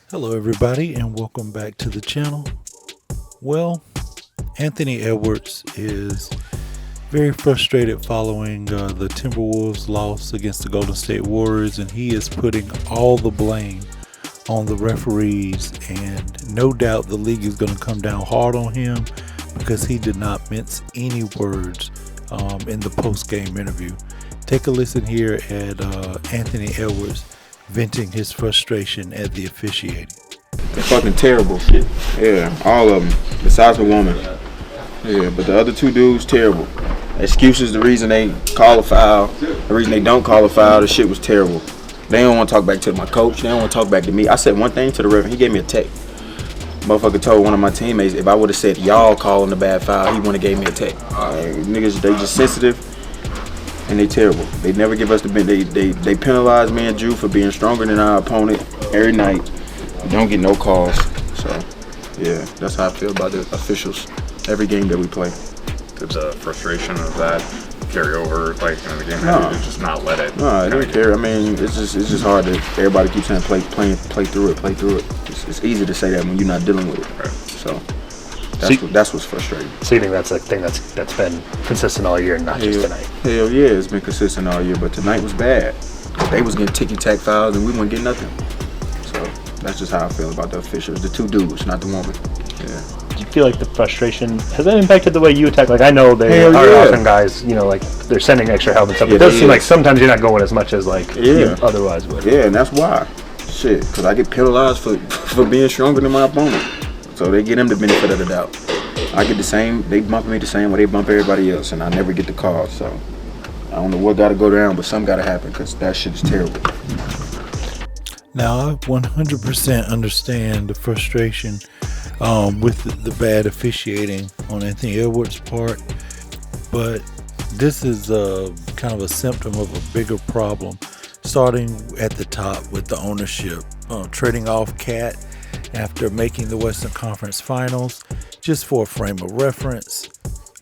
Hello, everybody, and welcome back to the channel. Well, Anthony Edwards is very frustrated following the Timberwolves' loss against the Golden State Warriors, and he is putting all the blame on the referees. And no doubt the league is going to come down hard on him because he did not mince any words in the post-game interview. Take a listen here at Anthony Edwards venting his frustration at the officiating. They're fucking terrible. Yeah, all of them, besides the woman. Yeah, but the other two dudes, terrible. Excuses, the reason they call a foul, the reason they don't call a foul, the shit was terrible. They don't want to talk back to my coach, they don't want to talk back to me. I said one thing to the ref, he gave me a tech. Motherfucker told one of my teammates, if I would have said y'all calling the bad foul, he wouldn't have gave me a tech. Niggas, they just sensitive. And they terrible. They never give us the benefit. They penalize me and Drew for being stronger than our opponent every night. We don't get no calls. So, yeah, that's how I feel about the officials every game that we play. Did the frustration of that carry over, like in the game? No. Just not let it. No, it didn't care. I mean, it's just hard that everybody keeps saying play through it. It's easy to say that when you're not dealing with it. Right. So. That's what's frustrating. So you think that's a thing that's been consistent all year, not just tonight? Hell yeah, it's been consistent all year, but tonight was bad. They was getting ticky-tack fouls and we wouldn't get nothing. So that's just how I feel about the officials. The two dudes, not the woman. Yeah. Do you feel like the frustration, has that impacted the way you attack? Like I know they are often guys, like they're sending extra help and stuff. It does seem like sometimes you're not going as much as like you otherwise would. Yeah, and that's why. Shit, because I get penalized for being stronger than my opponent. So they get them the benefit of the doubt. I get the same, they bump me the same way they bump everybody else, and I never get the call. So I don't know what got to go down, but something got to happen because that shit is terrible. Now, I 100% understand the frustration with the bad officiating on Anthony Edwards' part, but this is kind of a symptom of a bigger problem, starting at the top with the ownership, trading off Cat after making the Western Conference Finals. Just for a frame of reference,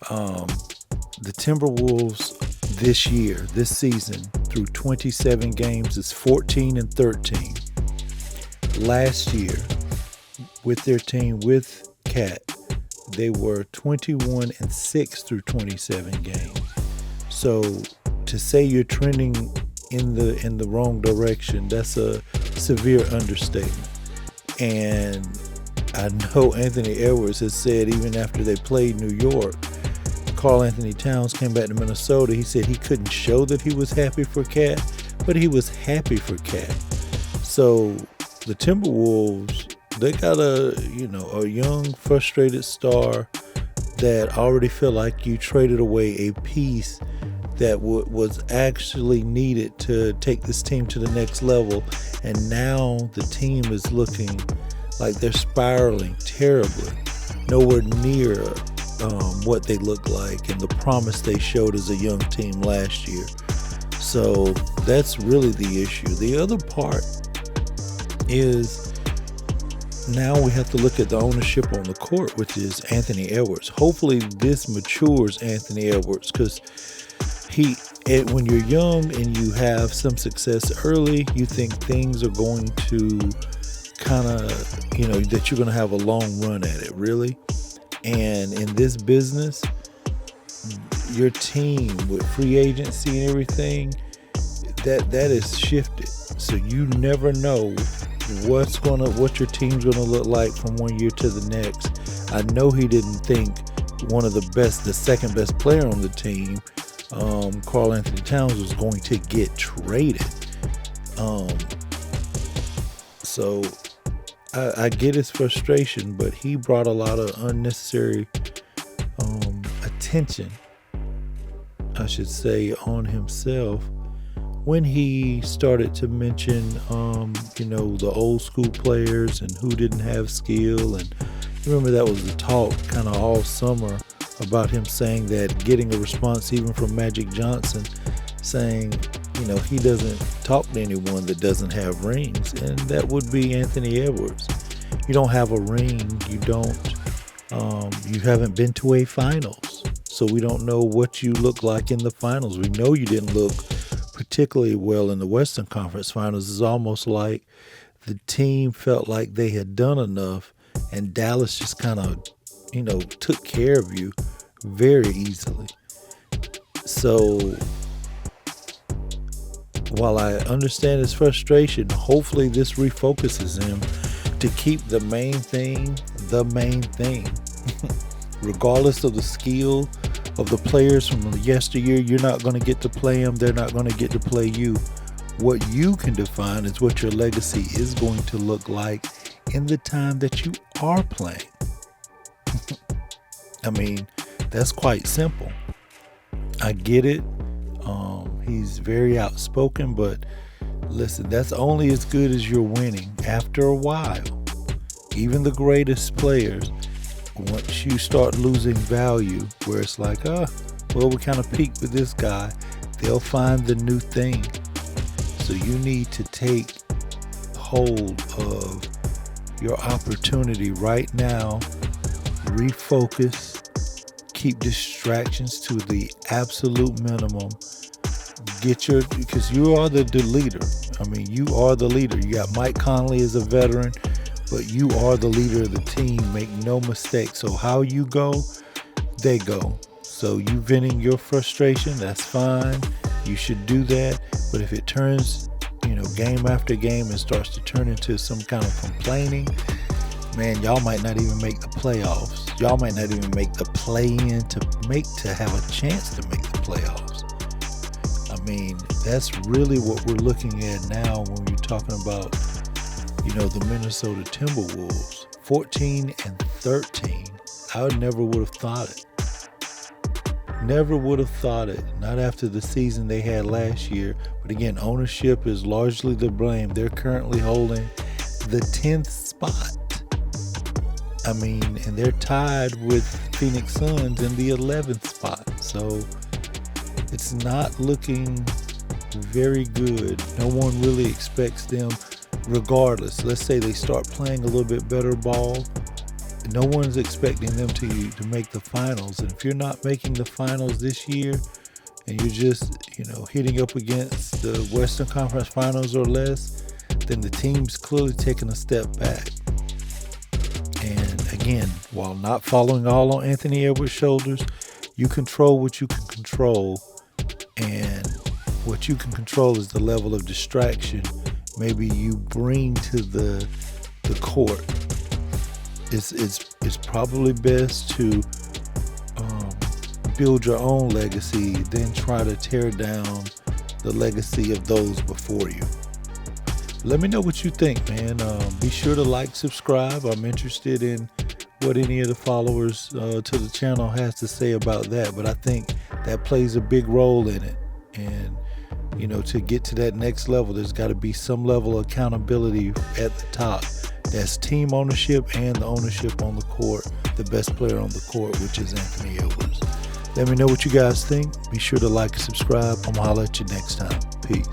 the Timberwolves this season, through 27 games, is 14-13. Last year, with their team with Cat, they were 21-6 through 27 games. So to say you're trending in the wrong direction, that's a severe understatement. And I know Anthony Edwards has said even after they played New York, Karl Anthony Towns came back to Minnesota. He said he couldn't show that he was happy for Cat, but he was happy for Cat. So the Timberwolves, they got a young, frustrated star that already feel like you traded away a piece that was actually needed to take this team to the next level, and now the team is looking like they're spiraling terribly, nowhere near what they look like and the promise they showed as a young team last year. So that's really the issue. The other part is now we have to look at the ownership on the court, which is Anthony Edwards. Hopefully this matures Anthony Edwards, because when you're young and you have some success early, you think things are going to kind of, that you're going to have a long run at it, really. And in this business, your team with free agency and everything, that is shifted. So you never know what your team's going to look like from one year to the next. I know he didn't think the second best player on the team, Karl Anthony Towns, was going to get traded. So I get his frustration, but he brought a lot of unnecessary attention, I should say, on himself when he started to mention, the old school players and who didn't have skill. And remember that was the talk kind of all summer about him saying that, getting a response even from Magic Johnson saying, he doesn't talk to anyone that doesn't have rings, and that would be Anthony Edwards. You don't have a ring, you haven't been to a finals, so we don't know what you look like in the finals. We know you didn't look particularly well in the Western Conference Finals. It's almost like the team felt like they had done enough, and Dallas just kind of, took care of you very easily. So while I understand his frustration, hopefully this refocuses him to keep the main thing. Regardless of the skill of the players from yesteryear, you're not going to get to play them. They're not going to get to play you. What you can define is what your legacy is going to look like in the time that you are playing. I mean, that's quite simple. I get it. He's very outspoken, but listen, that's only as good as you're winning. After a while, even the greatest players, once you start losing value, where it's like, we kind of peaked with this guy, they'll find the new thing. So you need to take hold of your opportunity right now, refocus, keep distractions to the absolute minimum. Because you are the leader. I mean, you are the leader. You got Mike Conley as a veteran, but you are the leader of the team. Make no mistake. So how you go, they go. So you venting your frustration, that's fine. You should do that. But if it turns, game after game and starts to turn into some kind of complaining, man, y'all might not even make the playoffs. Y'all might not even make the play-in to have a chance to make the playoffs. I mean, that's really what we're looking at now when you're talking about, the Minnesota Timberwolves. 14-13. I never would have thought it. Never would have thought it. Not after the season they had last year. But again, ownership is largely the blame. They're currently holding the 10th spot. I mean, and they're tied with Phoenix Suns in the 11th spot. So it's not looking very good. No one really expects them, regardless. Let's say they start playing a little bit better ball. No one's expecting them to make the finals. And if you're not making the finals this year and you're just, hitting up against the Western Conference Finals or less, then the team's clearly taking a step back. And again, while not following all on Anthony Edwards' shoulders, you control what you can control. And what you can control is the level of distraction maybe you bring to the court. It's probably best to build your own legacy, then try to tear down the legacy of those before you. Let me know what you think, man. Be sure to like, subscribe. I'm interested in what any of the followers to the channel has to say about that, but I think that plays a big role in it. And to get to that next level, there's got to be some level of accountability at the top. That's team ownership and the ownership on the court, the best player on the court, which is Anthony Edwards. Let me know what you guys think. Be sure to like and subscribe. I'm gonna holler at you next time. Peace.